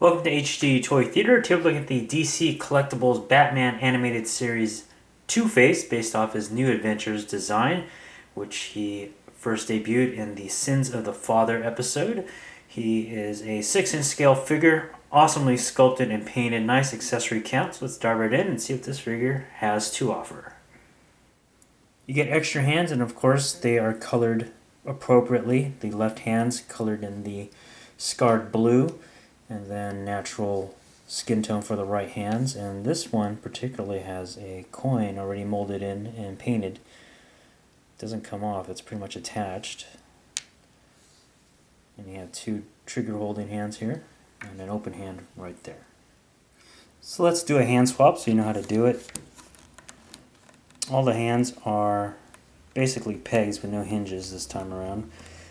Welcome to HD Toy Theater. Today we're looking at the DC Collectibles Batman animated series Two-Face, based off his New Adventures design, which he first debuted in the Sins of the Father episode. He is a 6-inch scale figure, awesomely sculpted and painted, nice accessory count. So let's dive right in and see what this figure has to offer. You get extra hands, and of course they are colored appropriately. The left hand's colored in the scarred blue, and then natural skin tone for the right hands. And this one particularly has a coin already molded in and painted. It doesn't come off, it's pretty much attached. And you have two trigger holding hands here and an open hand right there. So let's do a hand swap so you know how to do it. All the hands are basically pegs with no hinges this time around,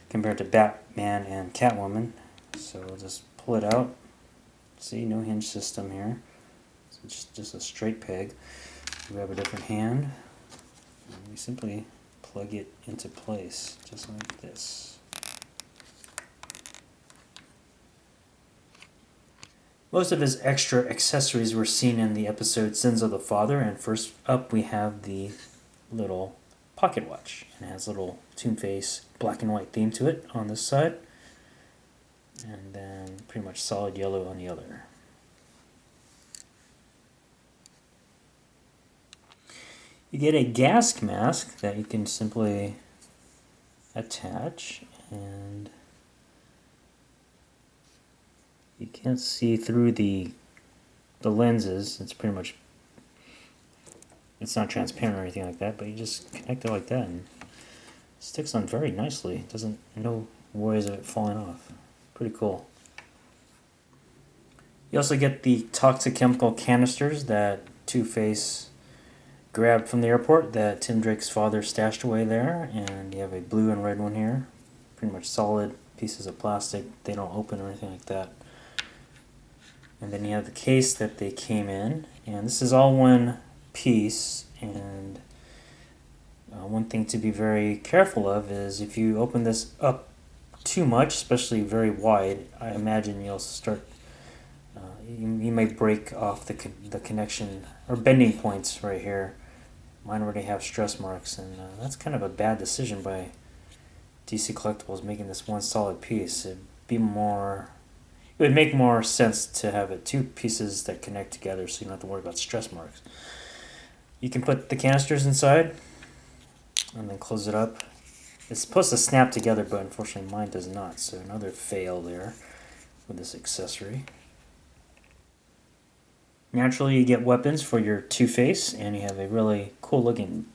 compared to Batman and Catwoman. So we'll just pull it out. See, no hinge system here. So it's just a straight peg. We have a different hand. And we simply plug it into place, just like this. Most of his extra accessories were seen in the episode Sins of the Father, and first up we have the little pocket watch. And it has a little Two-Face black and white theme to it on this side, and then pretty much solid yellow on the other. You get a gas mask that you can simply attach, and you can't see through the lenses. It's pretty much, it's not transparent or anything like that, but you just connect it like that and it sticks on very nicely. It doesn't, no worries of it falling off. Pretty cool. You also get the toxic chemical canisters that Two-Face grabbed from the airport that Tim Drake's father stashed away there, and you have a blue and red one here. Pretty much solid pieces of plastic. They don't open or anything like that. And then you have the case that they came in, and this is all one piece. And one thing to be very careful of is if you open this up too much, especially very wide, I imagine you'll start, you may break off the connection or bending points right here. Mine already have stress marks, and that's kind of a bad decision by DC Collectibles, making this one solid piece. It would make more sense to have it two pieces that connect together so you don't have to worry about stress marks. You can put the canisters inside and then close it up. It's supposed to snap together, but unfortunately mine does not, so another fail there with this accessory. Naturally, you get weapons for your Two-Face, and you have a really cool looking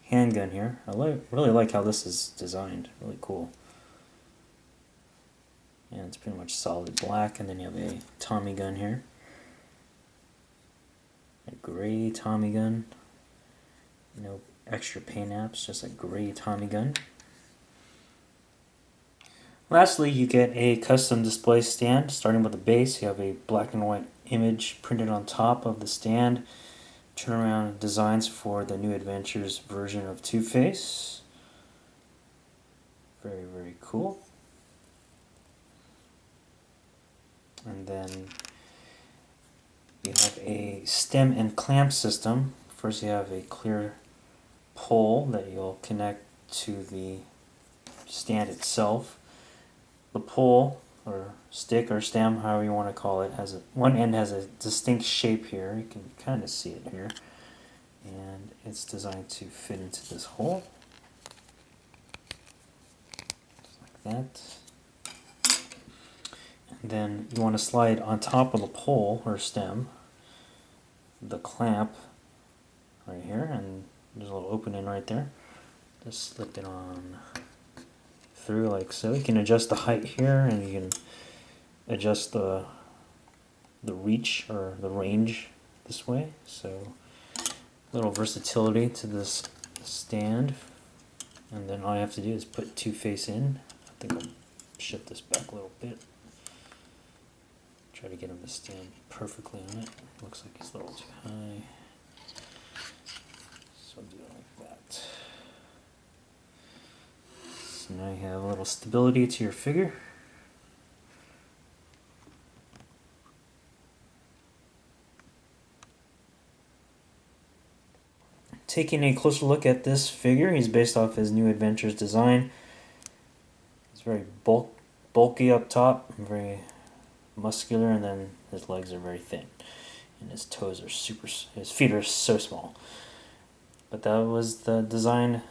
handgun here. I really like how this is designed, really cool. And it's pretty much solid black, and then you have a Tommy gun here. A gray Tommy gun. No extra paint apps, just a gray Tommy gun. Lastly, you get a custom display stand. Starting with the base, you have a black and white image printed on top of the stand. Turnaround designs for the New Adventures version of Two-Face. Very, very cool. And then you have a stem and clamp system. First you have a clear pole that you'll connect to the stand itself. The pole, or stick or stem, however you want to call it, one end has a distinct shape here. You can kind of see it here. And it's designed to fit into this hole. Just like that. And then you want to slide on top of the pole or stem the clamp right here, and there's a little opening right there. Just slip it on through like so. You can adjust the height here, and you can adjust the reach or the range this way. So a little versatility to this stand. And then all you have to do is put Two-Face in. I think I'll shift this back a little bit. Try to get him to stand perfectly on it. Looks like he's a little too high. So I'll do it like that. So now you have a little stability to your figure. taking a closer look at this figure, he's based off his New Adventures design. He's very bulky up top, very muscular, and then his legs are very thin. And his toes are his feet are so small. But that was the design,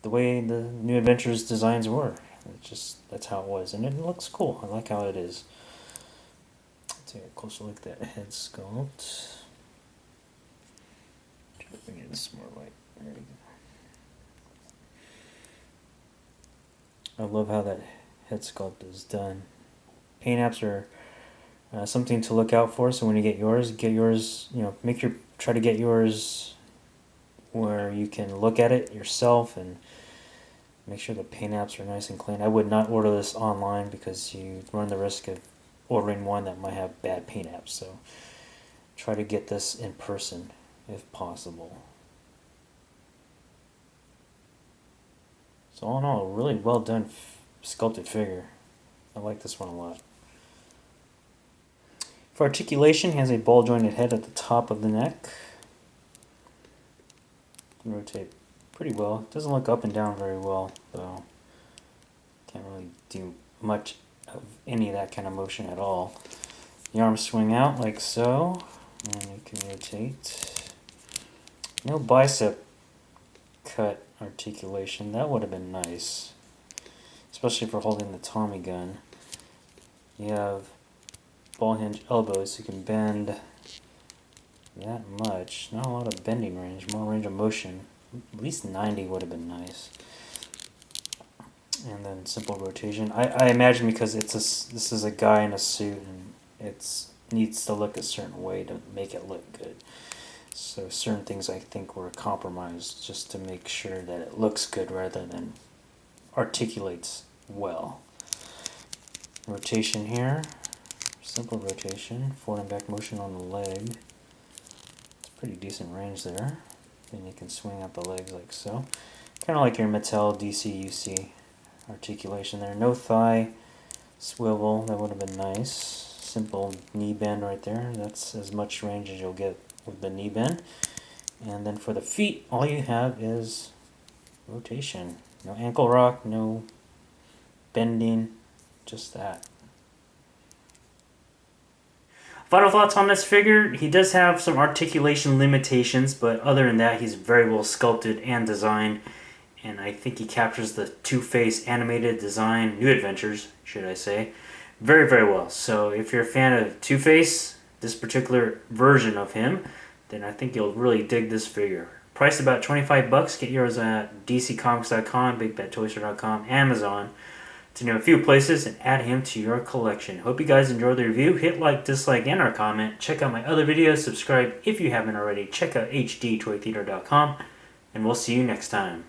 the way the New Adventures designs were. That's how it was. And it looks cool. I like how it is. Let's take a closer look at that head sculpt. Try to bring in some more light. There we go. I love how that head sculpt is done. Paint apps are something to look out for. So when you get yours, try to get yours where you can look at it yourself and make sure the paint apps are nice and clean. I would not order this online because you run the risk of ordering one that might have bad paint apps. So try to get this in person if possible. So all in all, a really well done sculpted figure. I like this one a lot. For articulation, he has a ball jointed head at the top of the neck. Can rotate pretty well. It doesn't look up and down very well, though. Can't really do much of any of that kind of motion at all. The arms swing out like so, and you can rotate. No bicep cut articulation. That would have been nice, especially for holding the Tommy gun. You have ball hinge elbows, so you can bend that much. Not a lot of bending range, more range of motion. At least 90 would have been nice. And then simple rotation. I imagine because this is a guy in a suit and it needs to look a certain way to make it look good. So certain things I think were compromised just to make sure that it looks good rather than articulates well. Rotation here. Simple rotation, forward and back motion on the leg. It's pretty decent range there. Then you can swing out the legs like so. Kind of like your Mattel DC-UC articulation there. No thigh swivel, that would have been nice. Simple knee bend right there. That's as much range as you'll get with the knee bend. And then for the feet, all you have is rotation. No ankle rock, no bending, just that. Final thoughts on this figure. He does have some articulation limitations, but other than that, he's very well sculpted and designed. And I think he captures the Two-Face animated design, New Adventures, should I say, very, very well. So if you're a fan of Two-Face, this particular version of him, then I think you'll really dig this figure. Priced about $25. Get yours at dccomics.com, bigbadtoystore.com, Amazon, to name a few places, and add him to your collection. Hope you guys enjoyed the review. Hit like, dislike, and or comment. Check out my other videos. Subscribe if you haven't already. Check out HDToyTheater.com, and we'll see you next time.